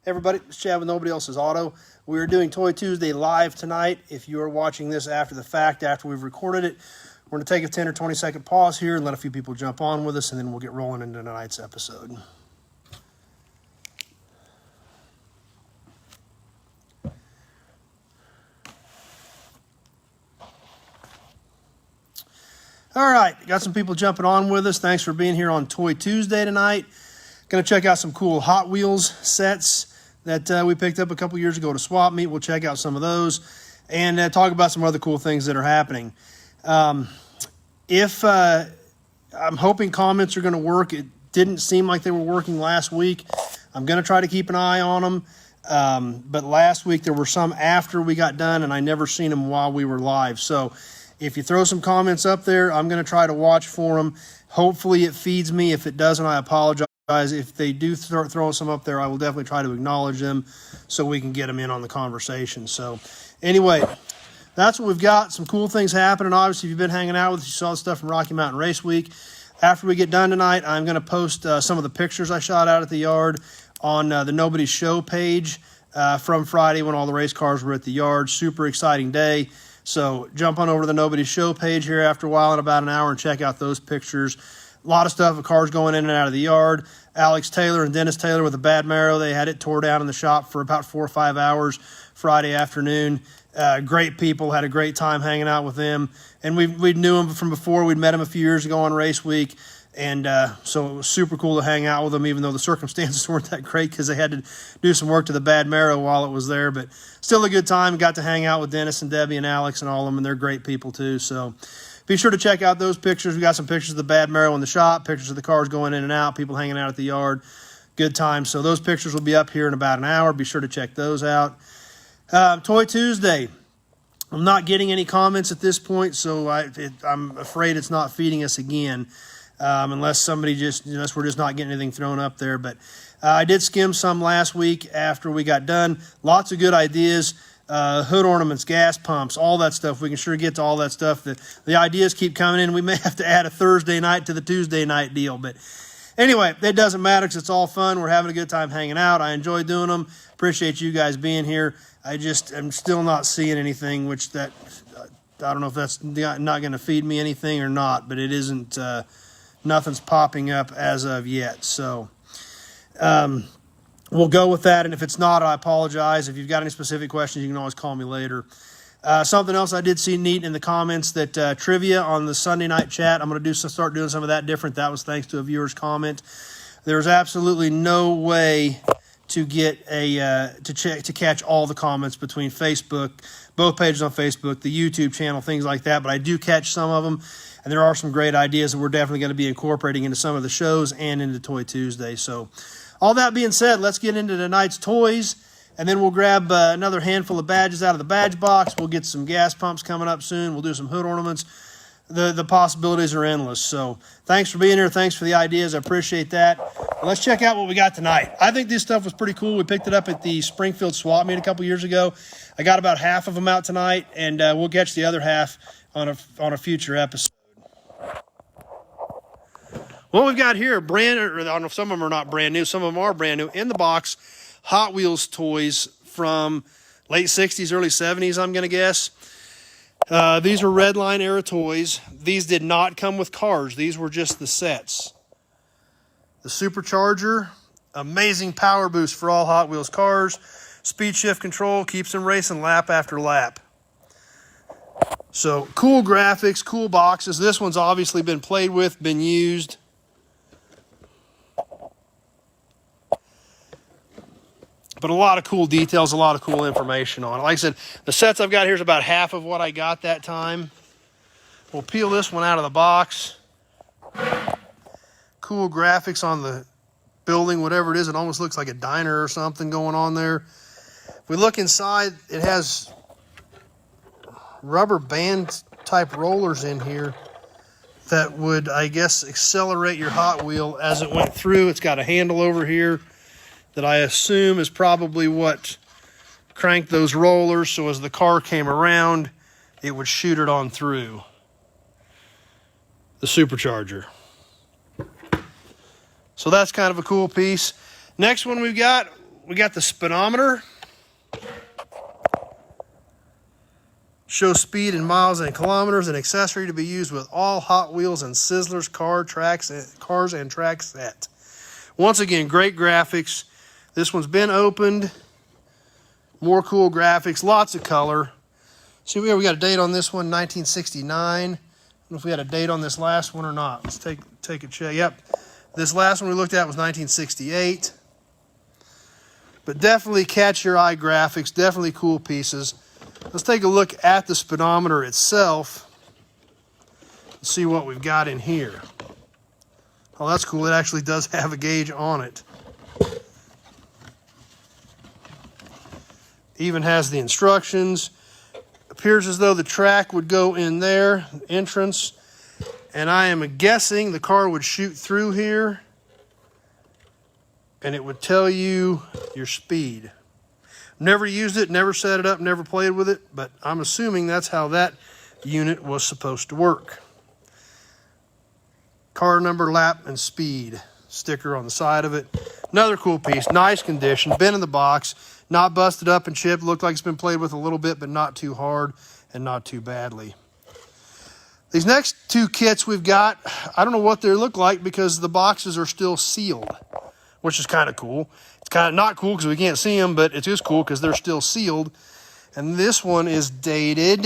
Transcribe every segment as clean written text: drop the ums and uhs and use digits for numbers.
Hey everybody, it's Chad with Nobody Else's Auto. We are doing Toy Tuesday live tonight. If you are watching this after the fact, after we've recorded it, we're going to take a 10 or 20 second pause here and let a few people jump on with us, and then we'll get rolling into tonight's episode. All right, got some people jumping on with us. Thanks for being here on Toy Tuesday tonight. Going to check out some cool Hot Wheels sets that we picked up a couple years ago to Swap Meet. We'll check out some of those and talk about some other cool things that are happening. I'm hoping comments are going to work. It didn't seem like they were working last week. I'm going to try to keep an eye on them. But last week there were some after we got done, and I never seen them while we were live. So if you throw some comments up there, I'm going to try to watch for them. Hopefully it feeds me. If it doesn't, I apologize. If they do start throwing some up there, I will definitely try to acknowledge them so we can get them in on the conversation. So anyway, that's what we've got. Some cool things happening. Obviously, if you've been hanging out with us, you saw the stuff from Rocky Mountain Race Week. After we get done tonight, I'm going to post some of the pictures I shot out at the yard on the Nobody Show page from Friday when all the race cars were at the yard. Super exciting day. So jump on over to the Nobody Show page here after a while in about an hour and check out those pictures. A lot of stuff, cars going in and out of the yard. Alex Taylor and Dennis Taylor with a bad marrow. They had it tore down in the shop for about 4 or 5 hours Friday afternoon. Great people, had a great time hanging out with them. And we knew them from before. We'd met them a few years ago on Race Week. And so it was super cool to hang out with them, even though the circumstances weren't that great because they had to do some work to the bad marrow while it was there. But still a good time. Got to hang out with Dennis and Debbie and Alex and all of them, and they're great people too. So be sure to check out those pictures. We got some pictures of the bad marrow in the shop, pictures of the cars going in and out, people hanging out at the yard. Good time. So those pictures will be up here in about an hour. Be sure to check those out. Toy Tuesday. I'm not getting any comments at this point, so I'm afraid it's not feeding us again, unless we're just not getting anything thrown up there. But I did skim some last week after we got done. Lots of good ideas. Hood ornaments, gas pumps, all that stuff. We can sure get to all that stuff. The ideas keep coming in. We may have to add a Thursday night to the Tuesday night deal. But anyway, it doesn't matter because it's all fun. We're having a good time hanging out. I enjoy doing them. Appreciate you guys being here. I'm still not seeing anything, I don't know if that's not going to feed me anything or not, but it isn't, nothing's popping up as of yet. So, we'll go with that, and if it's not, I apologize. If you've got any specific questions, you can always call me later. Something else I did see neat in the comments, that trivia on the Sunday night chat, I'm going to start doing some of that different. That was thanks to a viewer's comment. There's absolutely no way to get to catch all the comments between Facebook, both pages on Facebook, the YouTube channel, things like that, but I do catch some of them, and there are some great ideas that we're definitely going to be incorporating into some of the shows and into Toy Tuesday. So all that being said, let's get into tonight's toys, and then we'll grab another handful of badges out of the badge box. We'll get some gas pumps coming up soon. We'll do some hood ornaments. The possibilities are endless. So thanks for being here. Thanks for the ideas. I appreciate that. Let's check out what we got tonight. I think this stuff was pretty cool. We picked it up at the Springfield Swap Meet a couple years ago. I got about half of them out tonight, and we'll catch the other half on a future episode. What we've got here, I don't know if some of them are not brand new. Some of them are brand new. In the box, Hot Wheels toys from late 60s, early 70s, I'm going to guess. These are Redline era toys. These did not come with cars. These were just the sets. The Supercharger, amazing power boost for all Hot Wheels cars. Speed shift control, keeps them racing lap after lap. So cool graphics, cool boxes. This one's obviously been played with, been used. But a lot of cool details, a lot of cool information on it. Like I said, the sets I've got here is about half of what I got that time. We'll peel this one out of the box. Cool graphics on the building, whatever it is. It almost looks like a diner or something going on there. If we look inside, it has rubber band type rollers in here that would, I guess, accelerate your Hot Wheel as it went through. It's got a handle over here that I assume is probably what cranked those rollers, so as the car came around, it would shoot it on through. The Supercharger. So that's kind of a cool piece. Next one we've got we got the speedometer. Shows speed in miles and kilometers, an accessory to be used with all Hot Wheels and Sizzlers cars and track set. Once again, great graphics. This one's been opened. More cool graphics, lots of color. See, we got a date on this one, 1969. I don't know if we had a date on this last one or not. Let's take a check. Yep, this last one we looked at was 1968. But definitely catch your eye graphics, definitely cool pieces. Let's take a look at the speedometer itself and see what we've got in here. Oh, that's cool. It actually does have a gauge on it. Even has the instructions. Appears as though the track would go in there, entrance. And I am guessing the car would shoot through here and it would tell you your speed. Never used it, never set it up, never played with it, but I'm assuming that's how that unit was supposed to work. Car number, lap, and speed sticker on the side of it. Another cool piece, nice condition, been in the box, not busted up and chipped. Looked like it's been played with a little bit, but not too hard and not too badly. These next two kits we've got, I don't know what they look like because the boxes are still sealed, which is kind of cool. It's kind of not cool because we can't see them, but it is cool because they're still sealed. And this one is dated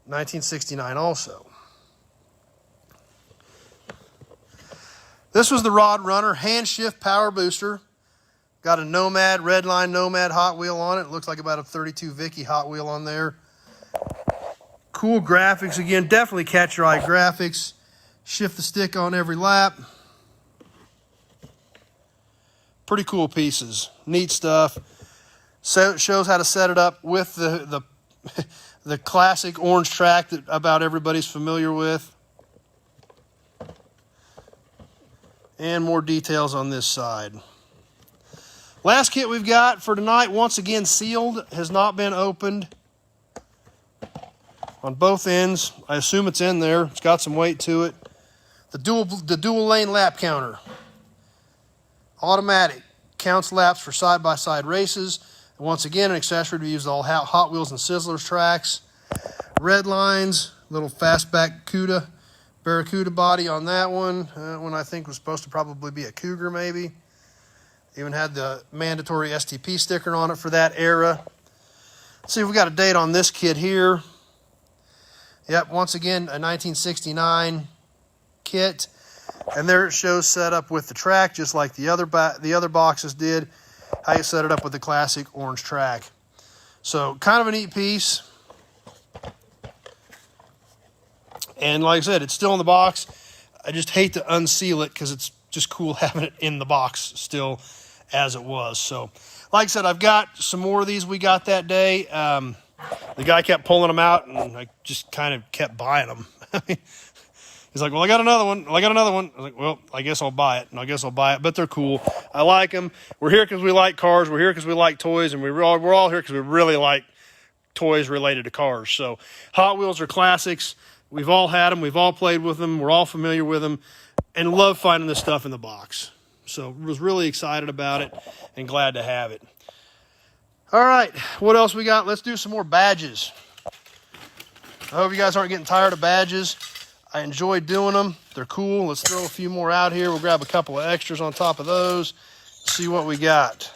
1969 also. This was the Rod Runner hand shift power booster. Got a Nomad, Redline Nomad Hot Wheel on it. Looks like about a 32 Vicky Hot Wheel on there. Cool graphics. Again, definitely catch your eye graphics. Shift the stick on every lap. Pretty cool pieces. Neat stuff. So it shows how to set it up with the classic orange track that about everybody's familiar with. And more details on this side. Last kit we've got for tonight, once again sealed, has not been opened on both ends. I assume it's in there. It's got some weight to it. The dual lane lap counter. Automatic. Counts laps for side-by-side races. And once again, an accessory to use all Hot Wheels and Sizzlers tracks. Red lines, little fastback Barracuda body on that one. One I think was supposed to probably be a Cougar maybe. Even had the mandatory STP sticker on it for that era. Let's see if we got a date on this kit here. Yep, once again, a 1969 kit. And there it shows set up with the track, just like the other boxes did. How you set it up with the classic orange track. So, kind of a neat piece. And like I said, it's still in the box. I just hate to unseal it because it's just cool having it in the box still as it was. So, like I said, I've got some more of these we got that day. The guy kept pulling them out, and I just kind of kept buying them. He's like, well, I got another one. I was like, well, I guess I'll buy it, and I guess I'll buy it. But they're cool. I like them. We're here because we like cars. We're here because we like toys, and we're all here because we really like toys related to cars. So Hot Wheels are classics. We've all had them. We've all played with them. We're all familiar with them, and love finding this stuff in the box. So was really excited about it and glad to have it. All right, what else we got? Let's do some more badges. I hope you guys aren't getting tired of badges. I enjoy doing them. They're cool. Let's throw a few more out here. We'll grab a couple of extras on top of those. See what we got.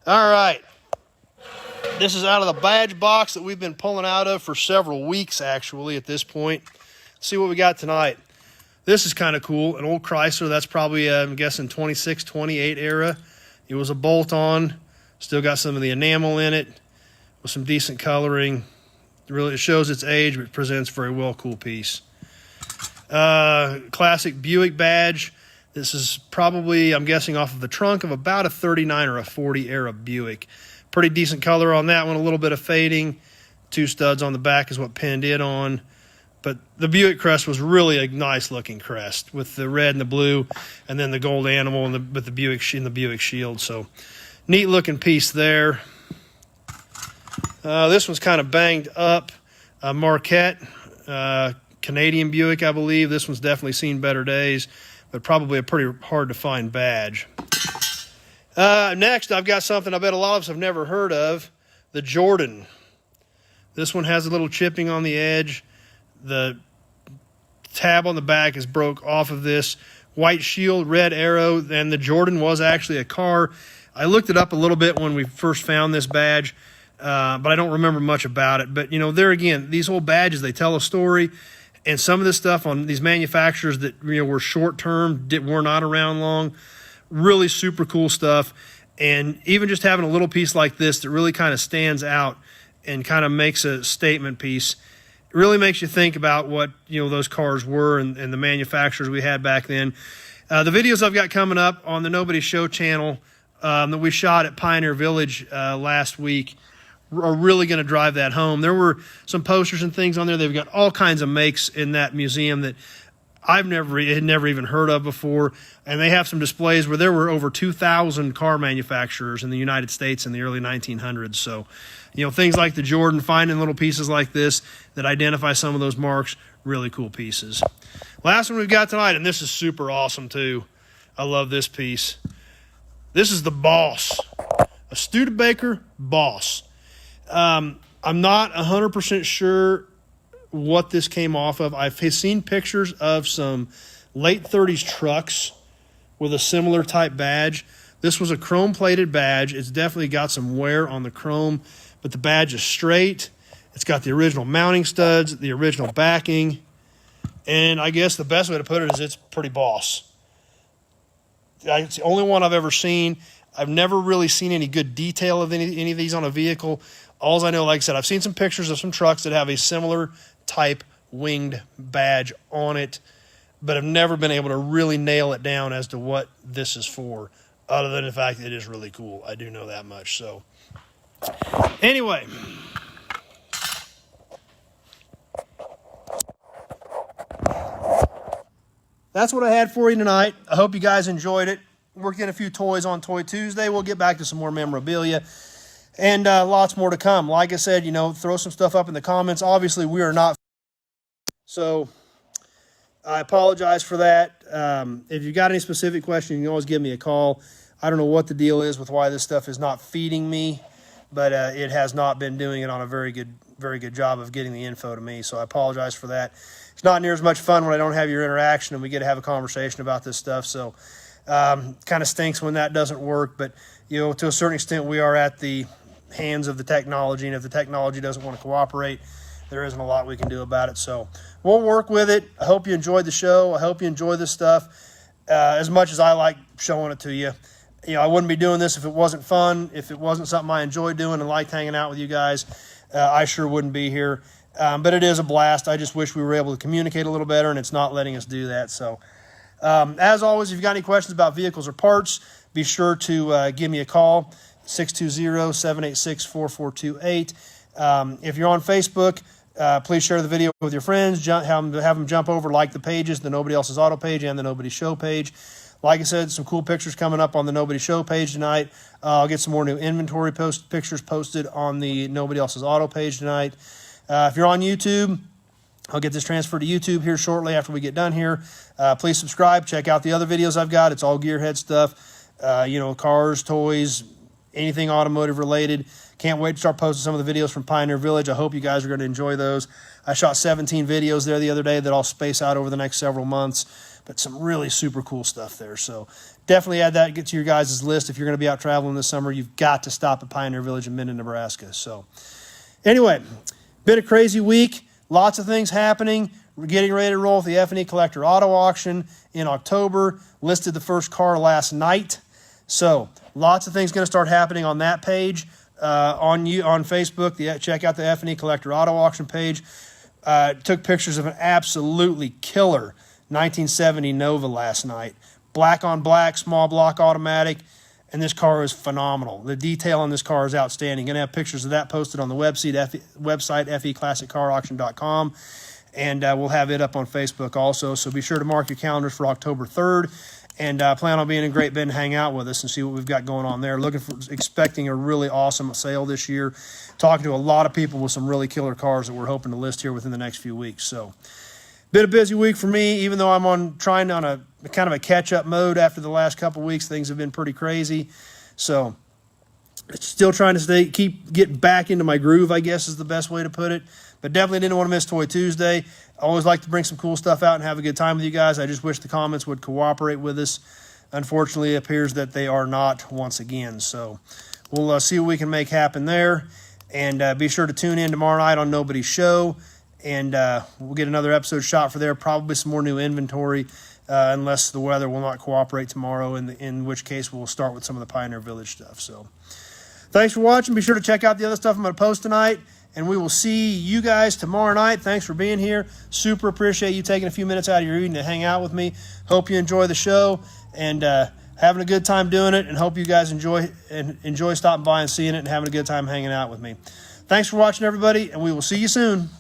All right. This is out of the badge box that we've been pulling out of for several weeks, actually, at this point. Let's see what we got tonight. This is kind of cool. An old Chrysler. That's probably, I'm guessing, 26, 28 era. It was a bolt-on. Still got some of the enamel in it with some decent coloring. Really, it shows its age, but presents very well. Cool piece. Classic Buick badge. This is probably, I'm guessing, off of the trunk of about a 39 or a 40 era Buick. Pretty decent color on that one. A little bit of fading. 2 studs on the back is what pinned it on. But the Buick crest was really a nice looking crest with the red and the blue, and then the gold animal and with the Buick shield. So neat looking piece there. This one's kind of banged up. Marquette, Canadian Buick, I believe. This one's definitely seen better days. but probably a pretty hard to find badge. Next, I've got something I bet a lot of us have never heard of, the Jordan. This one has a little chipping on the edge. The tab on the back is broke off of this. White shield, red arrow, and the Jordan was actually a car. I looked it up a little bit when we first found this badge, but I don't remember much about it. But, you know, there again, these old badges, they tell a story. And some of this stuff on these manufacturers that, you know, were short-term, were not around long, really super cool stuff. And even just having a little piece like this that really kind of stands out and kind of makes a statement piece, it really makes you think about what, you know, those cars were and the manufacturers we had back then. The videos I've got coming up on the Nobody Show channel that we shot at Pioneer Village last week are really going to drive that home. There were some posters and things on there. They've got all kinds of makes in that museum that I've never even heard of before. And they have some displays where there were over 2,000 car manufacturers in the United States in the early 1900s. So, you know, things like the Jordan, finding little pieces like this that identify some of those marks, really cool pieces. Last one we've got tonight, and this is super awesome too. I love this piece. This is the Boss, a Studebaker Boss. I'm not 100% sure what this came off of. I've seen pictures of some late 30s trucks with a similar type badge. This was a chrome-plated badge. It's definitely got some wear on the chrome, but the badge is straight. It's got the original mounting studs, the original backing, and I guess the best way to put it is it's pretty boss. It's the only one I've ever seen. I've never really seen any good detail of any of these on a vehicle. All I know, like I said, I've seen some pictures of some trucks that have a similar type winged badge on it, but I've never been able to really nail it down as to what this is for, other than the fact that it is really cool. I do know that much. So anyway, that's what I had for you tonight. I hope you guys enjoyed it. We're getting a few toys on Toy Tuesday. We'll get back to some more memorabilia. And lots more to come. Like I said, you know, throw some stuff up in the comments. Obviously, we are not. So I apologize for that. If you got any specific questions, you can always give me a call. I don't know what the deal is with why this stuff is not feeding me, but it has not been doing it on a very good job of getting the info to me. So I apologize for that. It's not near as much fun when I don't have your interaction and we get to have a conversation about this stuff. So kind of stinks when that doesn't work. But, you know, to a certain extent, we are at the hands of the technology, and if the technology doesn't want to cooperate, there isn't a lot we can do about it. So we'll work with it. I hope you enjoyed the show. I hope you enjoy this stuff as much as I like showing it to you. You know, I wouldn't be doing this if it wasn't fun, if it wasn't something I enjoyed doing and liked hanging out with you guys. I sure wouldn't be here. But it is a blast. I just wish we were able to communicate a little better, and it's not letting us do that. So as always, if you've got any questions about vehicles or parts, be sure to give me a call. 620-786-4428. If you're on Facebook, please share the video with your friends. Have them jump over, like the pages, the Nobody Else's Auto page and the Nobody Show page. Like I said, some cool pictures coming up on the Nobody Show page tonight. I'll get some more new inventory pictures posted on the Nobody Else's Auto page tonight. If you're on YouTube, I'll get this transferred to YouTube here shortly after we get done here. Please subscribe. Check out the other videos I've got. It's all gearhead stuff, you know, cars, toys, anything automotive related. Can't wait to start posting some of the videos from Pioneer Village. I hope you guys are going to enjoy those. I shot 17 videos there the other day that I'll space out over the next several months, but some really super cool stuff there. So definitely add that, get to your guys' list. If you're going to be out traveling this summer, you've got to stop at Pioneer Village in Minden, Nebraska. So anyway, been a crazy week. Lots of things happening. We're getting ready to roll with the F&E Collector Auto Auction in October. Listed the first car last night. So lots of things going to start happening on that page. On Facebook, check out the F&E Collector Auto Auction page. Took pictures of an absolutely killer 1970 Nova last night. Black on black, small block automatic, and this car is phenomenal. The detail on this car is outstanding. Going to have pictures of that posted on the website, feclassiccarauction.com, and we'll have it up on Facebook also. So be sure to mark your calendars for October 3rd. And plan on being in Great Bend to hang out with us and see what we've got going on there. Expecting a really awesome sale this year. Talking to a lot of people with some really killer cars that we're hoping to list here within the next few weeks. So Been a busy week for me, even though I'm trying on a kind of a catch-up mode after the last couple weeks. Things have been pretty crazy. So still trying to get back into my groove, I guess is the best way to put it. But definitely didn't want to miss Toy Tuesday. I always like to bring some cool stuff out and have a good time with you guys. I just wish the comments would cooperate with us. Unfortunately, it appears that they are not once again. So we'll see what we can make happen there. And be sure to tune in tomorrow night on Nobody's Show. And we'll get another episode shot for there. Probably some more new inventory, unless the weather will not cooperate tomorrow, in which case we'll start with some of the Pioneer Village stuff. So thanks for watching. Be sure to check out the other stuff I'm going to post tonight. And we will see you guys tomorrow night. Thanks for being here. Super appreciate you taking a few minutes out of your evening to hang out with me. Hope you enjoy the show and having a good time doing it. And hope you guys enjoy stopping by and seeing it and having a good time hanging out with me. Thanks for watching, everybody, and we will see you soon.